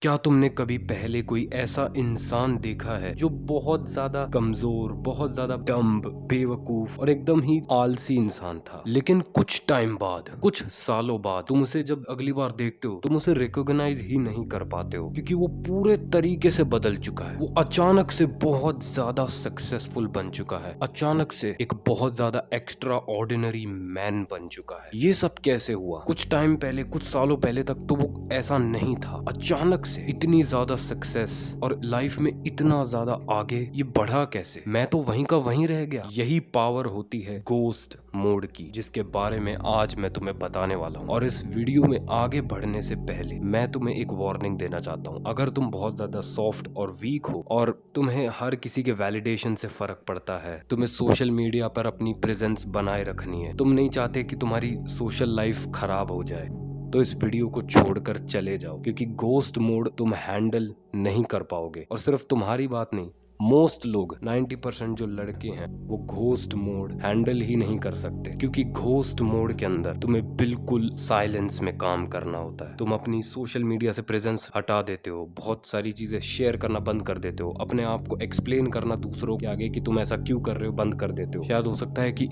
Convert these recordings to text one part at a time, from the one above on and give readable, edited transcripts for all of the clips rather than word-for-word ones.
क्या तुमने कभी पहले कोई ऐसा इंसान देखा है जो बहुत ज्यादा कमजोर, बहुत ज्यादा डम्ब, बेवकूफ और एकदम ही आलसी इंसान था, लेकिन कुछ टाइम बाद, कुछ सालों बाद तुम उसे जब अगली बार देखते हो तुम उसे रिकॉग्नाइज ही नहीं कर पाते हो, क्योंकि वो पूरे तरीके से बदल चुका है। वो अचानक से बहुत ज्यादा सक्सेसफुल बन चुका है, अचानक से एक बहुत ज्यादा एक्स्ट्रा ऑर्डिनरी मैन बन चुका है। ये सब कैसे हुआ? कुछ टाइम पहले, कुछ सालों पहले तक तो वो ऐसा नहीं था। अचानक से इतनी ज्यादा सक्सेस और लाइफ में इतना ज्यादा आगे ये बढ़ा कैसे? मैं तो वहीं का वहीं रह गया। यही पावर होती है घोस्ट मोड की, जिसके बारे में आज मैं तुम्हें बताने वाला हूँ। और इस वीडियो में आगे बढ़ने से पहले मैं तुम्हें एक वार्निंग देना चाहता हूँ। अगर तुम बहुत ज्यादा सॉफ्ट और वीक हो और तुम्हें हर किसी के वैलिडेशन से फर्क पड़ता है, तुम्हें सोशल मीडिया पर अपनी प्रेजेंस बनाए रखनी है, तुम नहीं चाहते कि तुम्हारी सोशल लाइफ खराब हो जाए, तो इस वीडियो को छोड़कर चले जाओ, क्योंकि घोस्ट मोड तुम हैंडल नहीं कर पाओगे। और सिर्फ तुम्हारी बात नहीं, मोस्ट लोग 90% जो लड़के हैं वो घोस्ट मोड हैंडल ही नहीं कर सकते, क्योंकि घोस्ट मोड के अंदर तुम्हें बिल्कुल साइलेंस में काम करना होता है। तुम अपनी सोशल मीडिया से प्रेजेंस हटा देते हो, बहुत सारी चीजें शेयर करना बंद कर देते हो, अपने आप को एक्सप्लेन करना दूसरों के आगे कि तुम ऐसा क्यों कर रहे हो बंद कर देते हो। शायद हो सकता है कि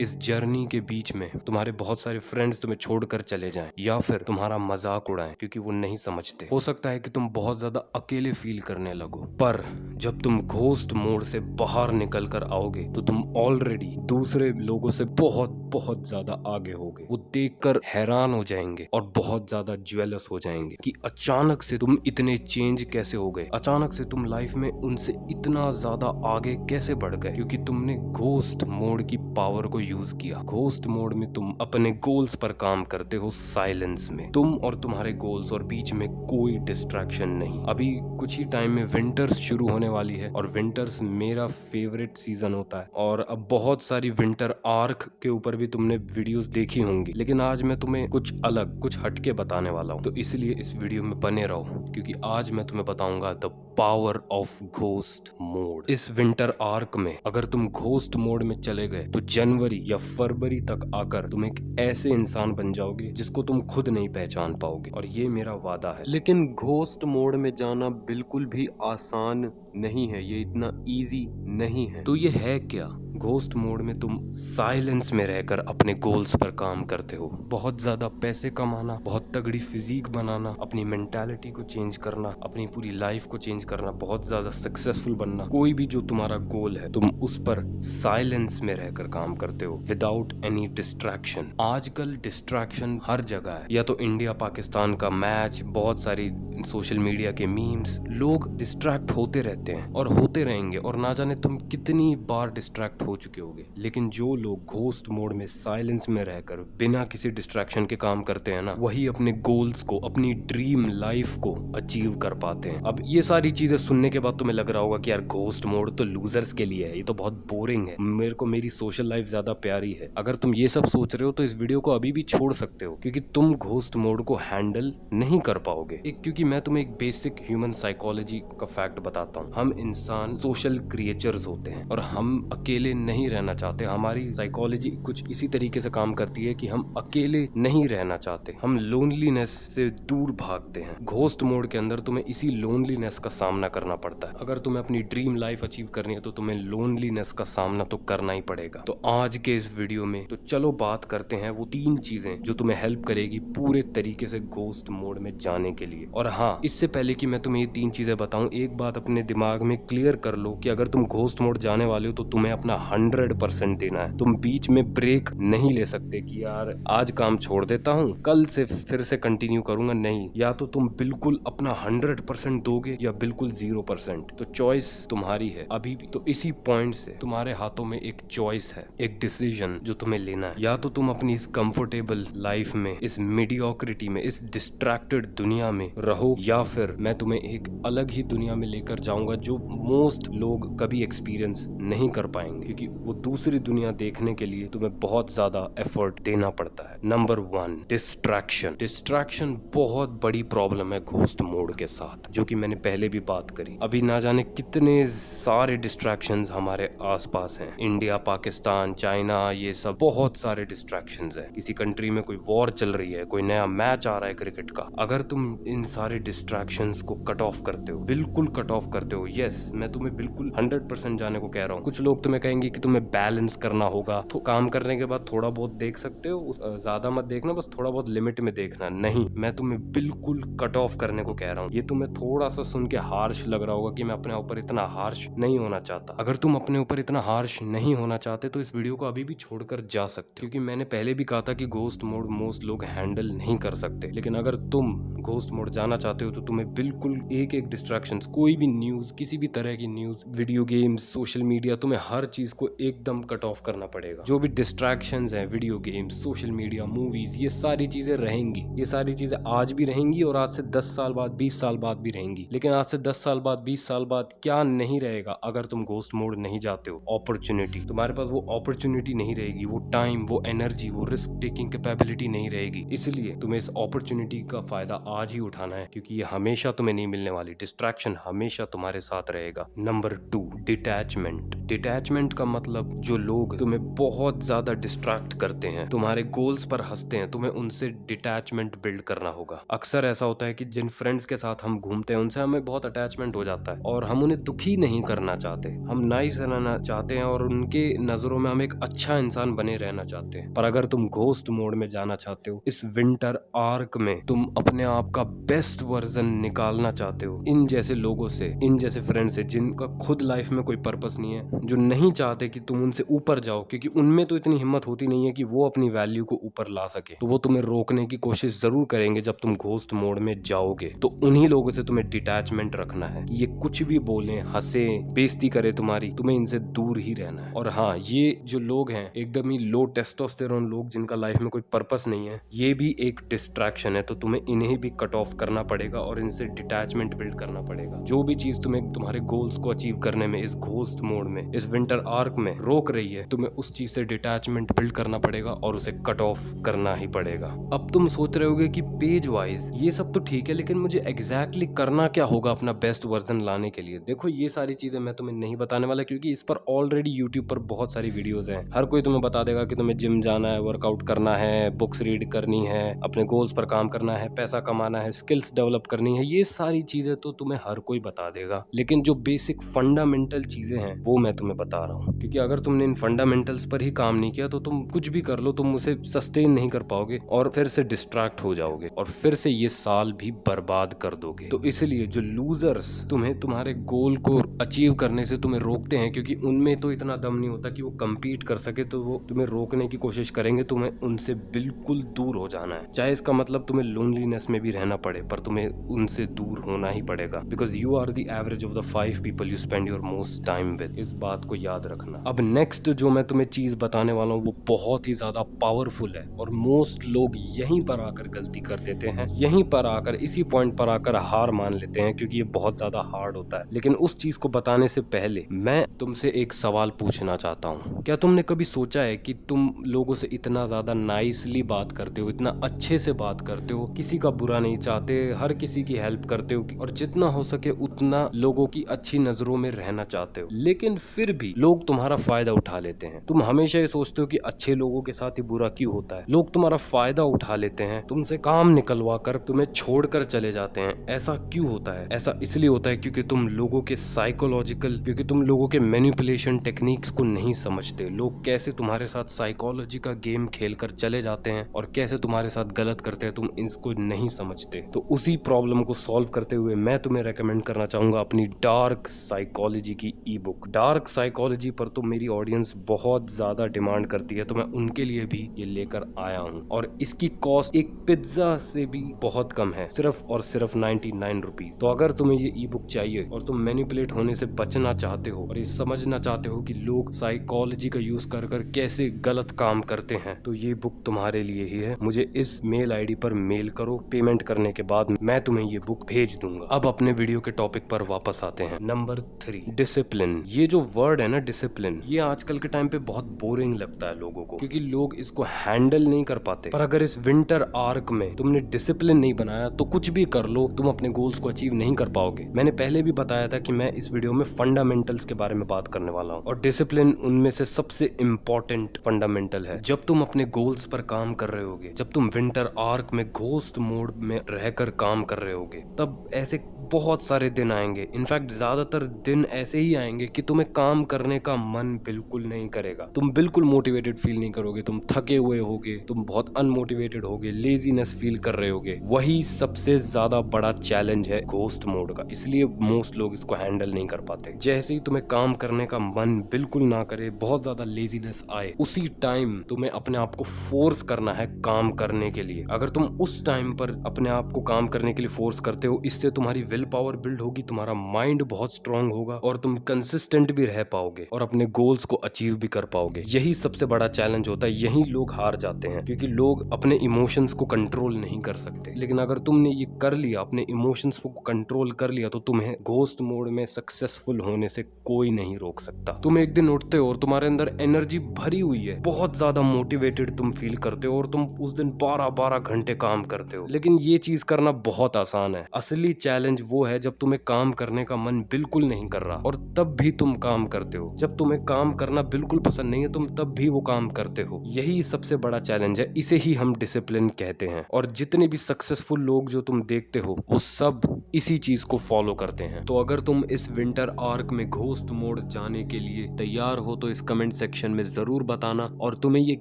इस जर्नी के बीच में तुम्हारे बहुत सारे फ्रेंड्स तुम्हें छोड़कर चले जाएं, या फिर तुम्हारा मजाक उड़ाएं, क्योंकि वो नहीं समझते। हो सकता है कि तुम बहुत ज्यादा अकेले फील करने लगो, पर जब तुम घोस्ट मोड से बाहर निकल कर आओगे तो तुम ऑलरेडी दूसरे लोगों से बहुत बहुत ज्यादा आगे होगे। वो देखकर हैरान हो जाएंगे और बहुत ज्यादा ज्वेलस हो जाएंगे कि अचानक से तुम इतने चेंज कैसे हो गए, अचानक से तुम लाइफ में उनसे इतना ज्यादा आगे कैसे बढ़ गए, क्योंकि तुमने घोस्ट मोड की पावर को यूज किया। घोस्ट मोड में तुम अपने गोल्स पर काम करते हो साइलेंस में, तुम और तुम्हारे गोल्स, और बीच में कोई डिस्ट्रैक्शन नहीं। अभी कुछ ही टाइम में विंटर्स शुरू होने वाली है, और विंटर्स मेरा फेवरेट सीजन होता है। और अब बहुत सारी विंटर आर्क के ऊपर भी तुमने वीडियोस देखी होंगी, लेकिन आज मैं तुम्हें कुछ अलग, कुछ हटके बताने वाला हूँ। तो इसलिए इस वीडियो में बने रहो, क्योंकि आज मैं तुम्हें बताऊंगा the power of ghost mode. इस विंटर आर्क में अगर तुम घोस्ट मोड में चले गए तो जनवरी या फरवरी तक आकर तुम एक ऐसे इंसान बन जाओगे जिसको तुम खुद नहीं पहचान पाओगे, और ये मेरा वादा है। लेकिन घोस्ट मोड में जाना बिल्कुल भी आसान नहीं है, ये इतना इजी नहीं है। तो ये है क्या? घोस्ट मोड में तुम साइलेंस में रहकर अपने गोल्स पर काम करते हो। बहुत ज्यादा पैसे कमाना, बहुत तगड़ी फिजिक बनाना, अपनी मेंटालिटी को चेंज करना, अपनी पूरी लाइफ को चेंज करना, बहुत ज्यादा सक्सेसफुल बनना, कोई भी जो तुम्हारा गोल है तुम उस पर साइलेंस में रहकर काम करते हो विदाउट एनी डिस्ट्रैक्शन। आजकल डिस्ट्रैक्शन हर जगह है, या तो इंडिया पाकिस्तान का मैच, बहुत सारी सोशल मीडिया के मीम्स, लोग डिस्ट्रैक्ट होते रहते हैं और होते रहेंगे, और ना जाने तुम कितनी बार डिस्ट्रैक्ट हो चुके होगे। लेकिन जो लोग घोस्ट मोड में साइलेंस में रहकर बिना किसी डिस्ट्रैक्शन के काम करते हैं ना, वही अपने गोल्स को, अपनी ड्रीम लाइफ को अचीव कर पाते हैं। अब ये सारी चीजें सुनने के बाद तुम्हें लग रहा होगा कि यार घोस्ट मोड तो लूजर्स के लिए है, ये तो बहुत बोरिंग है, मेरे को मेरी सोशल लाइफ ज्यादा प्यारी है। अगर तुम ये सब सोच रहे हो तो इस वीडियो को अभी भी छोड़ सकते हो, क्योंकि तुम घोस्ट मोड को हैंडल नहीं कर पाओगे। क्योंकि मैं तुम्हें एक बेसिक ह्यूमन साइकोलॉजी का फैक्ट बताता हूँ। हम इंसान सोशल क्रिएचर्स होते हैं और हम अकेले नहीं रहना चाहते। हमारी साइकोलॉजी कुछ इसी तरीके से काम करती है कि हम अकेले नहीं रहना चाहते, हम लोनलीनेस से दूर भागते हैं। घोस्ट मोड के अंदर तुम्हें इसी लोनलीनेस का सामना करना पड़ता है। अगर तुम्हें अपनी ड्रीम लाइफ अचीव करनी है तो तुम्हें लोनलीनेस का सामना तो करना ही पड़ेगा। तो आज के इस वीडियो में तो चलो बात करते हैं वो 3 चीजें जो तुम्हें हेल्प करेगी पूरे तरीके से घोस्ट मोड में जाने के लिए। और हाँ, इससे पहले कि मैं तुम्हें ये 3 चीजें बताऊं, एक बात अपने दिमाग में क्लियर कर लो कि अगर तुम घोस्ट मोड जाने वाले हो तो तुम्हें अपना 100% देना है। तुम बीच में ब्रेक नहीं ले सकते कि यार आज काम छोड़ देता हूँ, कल से फिर से कंटिन्यू करूंगा, नहीं। या तो तुम बिल्कुल अपना 100% दोगे या बिल्कुल 0%। तो चॉइस तुम्हारी है अभी भी। तो इसी पॉइंट से तुम्हारे हाथों में एक चॉइस है, एक डिसीजन जो तुम्हें लेना है। या तो तुम अपनी इस कंफर्टेबल लाइफ में, इस मीडियोक्रिटी में, इस डिस्ट्रैक्टेड दुनिया में रहो, या फिर मैं तुम्हें एक अलग ही दुनिया में लेकर जाऊंगा जो मोस्ट लोग कभी एक्सपीरियंस नहीं कर पाएंगे, क्योंकि वो दूसरी दुनिया देखने के लिए तुम्हें बहुत ज्यादा एफर्ट देना पड़ता है। Number 1, distraction. डिस्ट्रैक्शन बहुत बड़ी प्रॉब्लम है घोस्ट मोड के साथ, जो कि मैंने पहले भी बात करी। अभी ना जाने कितने सारे डिस्ट्रैक्शंस हमारे आसपास हैं, इंडिया, पाकिस्तान, चाइना, ये सब बहुत सारे डिस्ट्रैक्शंस हैं। किसी कंट्री में कोई वॉर चल रही है, कोई नया मैच आ रहा है क्रिकेट का। अगर तुम इन सारे डिस्ट्रैक्शंस को कट ऑफ करते हो, बिल्कुल कट ऑफ करते हो, यस मैं तुम्हें बिल्कुल 100% जाने को कह रहा हूँ। कुछ लोग तुम्हें कहेंगे कि तुम्हें बैलेंस करना होगा, तो काम करने के बाद थोड़ा बहुत देख सकते हो, ज्यादा मत देखना, बस थोड़ा बहुत लिमिट में देखना। नहीं, मैं तुम्हें बिल्कुल कट ऑफ करने को कह रहा हूँ। ये तुम्हें थोड़ा सा सुन के हार्श लग रहा होगा कि मैं अपने ऊपर इतना हार्श नहीं होना चाहता। अगर तुम अपने ऊपर इतना हार्श नहीं होना चाहते तो इस वीडियो को अभी भी छोड़कर जा सकते, क्योंकि मैंने पहले भी कहा था कि घोस्ट मोड मोस्ट लोग हैंडल नहीं कर सकते। लेकिन अगर तुम घोस्ट मोड जाना चाहते हो तो तुम्हें बिल्कुल एक एक डिस्ट्रैक्शंस, कोई भी न्यूज, किसी भी तरह की news, video games, social media, तुम्हें हर चीज को एकदम कट ऑफ करना पड़ेगा। जो भी डिस्ट्रैक्शंस हैं, video games, social media, movies, ये सारी चीजें रहेंगी। ये सारी चीजें आज भी रहेंगी और आज से 10 साल बाद, 20 साल बाद भी रहेंगी। लेकिन आज से 10 साल बाद, 20 साल बाद क्या नहीं रहेगा अगर तुम घोस्ट मोड नहीं जाते हो? अपॉर्चुनिटी। तुम्हारे पास वो अपॉर्चुनिटी नहीं रहेगी, वो टाइम, वो एनर्जी, वो रिस्क टेकिंग कैपेबिलिटी नहीं रहेगी। इसलिए तुम्हें इस अपॉर्चुनिटी का फायदा आज ही उठाना है, क्योंकि ये हमेशा तुम्हें नहीं मिलने वाली। डिस्ट्रैक्शन हमेशा तुम्हारे साथ रहेगा। Number 2, detachment. डिटैचमेंट का मतलब जो लोग तुम्हें बहुत ज्यादा डिस्ट्रैक्ट करते हैं, तुम्हारे गोल्स पर हंसते हैं, तुम्हें उनसे डिटैचमेंट बिल्ड करना होगा। अक्सर ऐसा होता है कि जिन फ्रेंड्स के साथ हम घूमते हैं उनसे हमें बहुत अटैचमेंट हो जाता है और हम उन्हें दुखी नहीं करना चाहते, हम नाइस रहना चाहते हैं और उनके नजरों में हम एक अच्छा इंसान बने रहना चाहते हैं। पर अगर तुम घोस्ट मोड में जाना चाहते हो, इस विंटर आर्क में तुम अपने आप का बेस्ट वर्जन निकालना चाहते हो, इन जैसे लोगों से, इन जैसे फ्रेंड से जिनका खुद लाइफ में कोई पर्पस नहीं है, जो नहीं चाहते कि तुम उनसे ऊपर जाओ, क्योंकि उनमें तो इतनी हिम्मत होती नहीं है कि वो अपनी वैल्यू को ऊपर ला सके, तो वो तुम्हें रोकने की कोशिश जरूर करेंगे जब तुम घोस्ट मोड में जाओगे। तो उन्हीं लोगों से तुम्हें डिटैचमेंट रखना है कि ये कुछ भी बोले, हंसे, बेइज्जती करे तुम्हारी, तुम्हें इनसे दूर ही रहना है। और हाँ, ये जो लोग हैं एकदम ही लो टेस्टोस्टेरोन लोग, जिनका लाइफ में कोई पर्पस नहीं है, ये भी एक डिस्ट्रैक्शन है। तो तुम्हें इन्हें भी कट ऑफ करना पड़ेगा और इनसे डिटैचमेंट बिल्ड करना पड़ेगा। जो भी चीज तुम्हें तुम्हारे गोल्स को अचीव करने में इस घोस्ट मोड में, इस विंटर आर्क में रोक रही है, तुम्हें उस चीज से डिटैचमेंट बिल्ड करना पड़ेगा और उसे कट ऑफ करना ही पड़ेगा। अब तुम सोच रहे होगे कि पेज वाइज ये सब तो ठीक है, लेकिन मुझे एग्जैक्टली करना क्या होगा अपना बेस्ट वर्जन लाने के लिए? देखो, ये सारी चीजें मैं तुम्हें नहीं बताने वाला, क्योंकि इस पर ऑलरेडी यूट्यूब पर बहुत सारी वीडियोस हैं। हर कोई तुम्हें बता देगा कि तुम्हें जिम जाना है, वर्कआउट करना है, बुक्स रीड करनी है, अपने गोल्स पर काम करना है, पैसा कमाना है, स्किल्स डेवलप करनी है। ये सारी चीजें तो तुम्हें हर कोई बता देगा, लेकिन जो बेसिक फंडामेंटल चीजें हैं वो मैं तुम्हें बता रहा हूँ। क्योंकि अगर तुमने इन फंडामेंटल्स पर ही काम नहीं किया तो तुम कुछ भी कर लो, तुम उसे सस्टेन नहीं कर पाओगे और फिर से डिस्ट्रैक्ट हो जाओगे और फिर से ये साल भी बर्बाद कर दोगे। तो इसलिए जो लूजर्स तुम्हें तुम्हारे गोल को अचीव करने से तुम्हें रोकते हैं, क्योंकि उनमें तो इतना दम नहीं होता कि वो compete कर सके, तो वो तुम्हें रोकने की कोशिश करेंगे। तुम्हें उनसे बिल्कुल दूर हो जाना है, चाहे इसका मतलब तुम्हें लोनलीनेस में भी रहना पड़े, पर तुम्हें उनसे दूर होना ही पड़ेगा। Because you are the average of the 5 people you spend your most time with. इस बात को याद रखना। अब नेक्स्ट जो मैं तुम्हें चीज बताने वाला हूँ वो बहुत ही ज्यादा पावरफुल है और मोस्ट लोग यहीं पर आकर गलती कर देते हैं, यहीं पर आकर, इसी पॉइंट पर आकर हार मान लेते हैं, क्योंकि ये बहुत ज्यादा हार्ड होता है। लेकिन उस चीज को बताने से पहले मैं तुमसे एक सवाल पूछना चाहता हूँ। क्या तुमने कभी सोचा है कि तुम लोगों से इतना ज्यादा नाइसली बात करते हो, इतना अच्छे से बात करते हो, किसी का बुरा नहीं चाहते, हर किसी की हेल्प करते हो और जितना हो सके उतना लोगों की अच्छी नजरों में रहना चाहते हो, लेकिन फिर भी लोग तुम्हारा फायदा उठा लेते हैं। तुम हमेशा ये सोचते हो कि अच्छे लोगों के साथ ही बुरा क्यों होता है, लोग तुम्हारा फायदा उठा लेते हैं, तुमसे काम निकलवा कर तुम्हें छोड़कर चले जाते हैं। ऐसा क्यों होता है? ऐसा इसलिए होता है क्योंकि तुम लोगों के साइकोलॉजिकल, क्योंकि तुम लोगों के मैनिपुलेशन टेक्निक्स को नहीं समझते। लोग कैसे तुम्हारे साथ साइकोलॉजी का गेम खेलकर चले जाते हैं और कैसे तुम्हारे साथ गलत करते हैं, तुम इसको नहीं समझते। तो उसी प्रॉब्लम को सॉल्व करते हुए मैं तुम्हें रेकमेंड करना चाहूंगा अपनी डार्क साइकोलॉजी की ई बुक। डार्क साइकोलॉजी पर तो मेरी ऑडियंस बहुत ज्यादा डिमांड करती है, तो मैं उनके लिए भी ये लेकर आया हूँ और इसकी कॉस्ट एक पिज्जा से भी बहुत कम है, सिर्फ और सिर्फ 99 रुपीज। तो अगर तुम्हें ये ई बुक चाहिए और तुम मैनिपुलेट होने से बचना चाहते हो और ये समझना चाहते हो कि लोग साइकोलॉजी का यूज कर कर कैसे गलत काम करते हैं, तो ये बुक तुम्हारे लिए ही है। मुझे इस मेल आईडी पर मेल करो, पेमेंट करने के बाद मैं तुम्हें ये बुक भेज दूंगा। अब अपने वीडियो के टॉपिक पर वापस आते हैं। Number 3, discipline. ये जो जो वर्ड है ना डिसिप्लिन, ये आजकल के टाइम पे बहुत बोरिंग लगता है लोगों को, क्योंकि लोग इसको हैंडल नहीं कर पाते। पर अगर इस विंटर आर्क में तुमने डिसिप्लिन नहीं बनाया तो कुछ भी कर लो, तुम अपने गोल्स को अचीव नहीं कर पाओगे। मैंने पहले भी बताया था कि मैं इस वीडियो में फंडामेंटल्स के बारे में बात करने वाला हूँ, और डिसिप्लिन उनमें से सबसे इंपॉर्टेंट फंडामेंटल है। जब तुम अपने गोल्स पर काम कर रहे होगे, जब तुम विंटर आर्क में घोस्ट मोड में रहकर काम कर रहे होगे, तब ऐसे बहुत सारे दिन आएंगे, इनफैक्ट ज्यादातर दिन ऐसे ही आएंगे कि तुम्हें काम करने का मन बिल्कुल नहीं करेगा। तुम बिल्कुल मोटिवेटेड फील नहीं करोगे, तुम थके हुए होगे, तुम बहुत अनमोटिवेटेड होगे, लेजीनेस फील कर रहे होगे। वही सबसे ज्यादा बड़ा चैलेंज है घोस्ट मोड का, इसलिए मोस्ट लोग इसको हैंडल नहीं कर पाते। जैसे ही तुम्हें काम करने का मन बिल्कुल ना करे, बहुत ज्यादा लेजीनेस आए, उसी टाइम तुम्हें अपने आप को फोर्स करना है काम करने के लिए। अगर तुम उस टाइम पर अपने आप को काम करने के लिए फोर्स करते हो, इससे तुम्हारी विल पावर बिल्ड होगी, तुम्हारा माइंड बहुत स्ट्रांग होगा और तुम कंसिस्टेंट भी रह पाओगे और अपने गोल्स को अचीव भी कर पाओगे। यही सबसे बड़ा चैलेंज होता है, यही लोग हार जाते हैं, क्योंकि लोग अपने इमोशंस को कंट्रोल नहीं कर सकते। लेकिन अगर तुमने ये कर लिया, अपने इमोशंस को कंट्रोल कर लिया, तो तुम्हें घोस्ट मोड में सक्सेसफुल होने से कोई नहीं रोक सकता। तुम एक दिन उठते हो और तुम्हारे अंदर एनर्जी भरी हुई है, बहुत ज्यादा मोटिवेटेड तुम फील करते हो और तुम उस दिन 12-12 घंटे काम करते हो। लेकिन ये चीज करना बहुत आसान है। असली चैलेंज वो है जब तुम्हें काम करने का मन बिल्कुल नहीं कर रहा और तब भी तुम काम करते हो। जब तुम्हें काम करना बिल्कुल पसंद नहीं है, तुम तब भी वो काम करते हो। यही सबसे बड़ा चैलेंज है, इसे ही हम डिसिप्लिन कहते हैं। और जितने भी सक्सेसफुल लोग जो तुम देखते हो, वो सब इसी चीज को फॉलो करते हैं। तो अगर तुम इस विंटर आर्क में घोस्ट मोड जाने के लिए तैयार हो तो इस कमेंट सेक्शन में जरूर बताना, और तुम्हें ये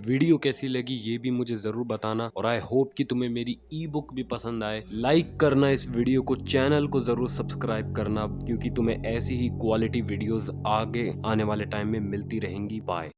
वीडियो कैसी लगी ये भी मुझे जरूर बताना। और आई होप कि तुम्हें मेरी ई बुक भी पसंद आए। लाइक करना इस वीडियो को, चैनल को जरूर सब्सक्राइब करना, क्योंकि तुम्हें ऐसी ही क्वालिटी वीडियोस आगे आने वाले टाइम में मिलती रहेंगी। बाय।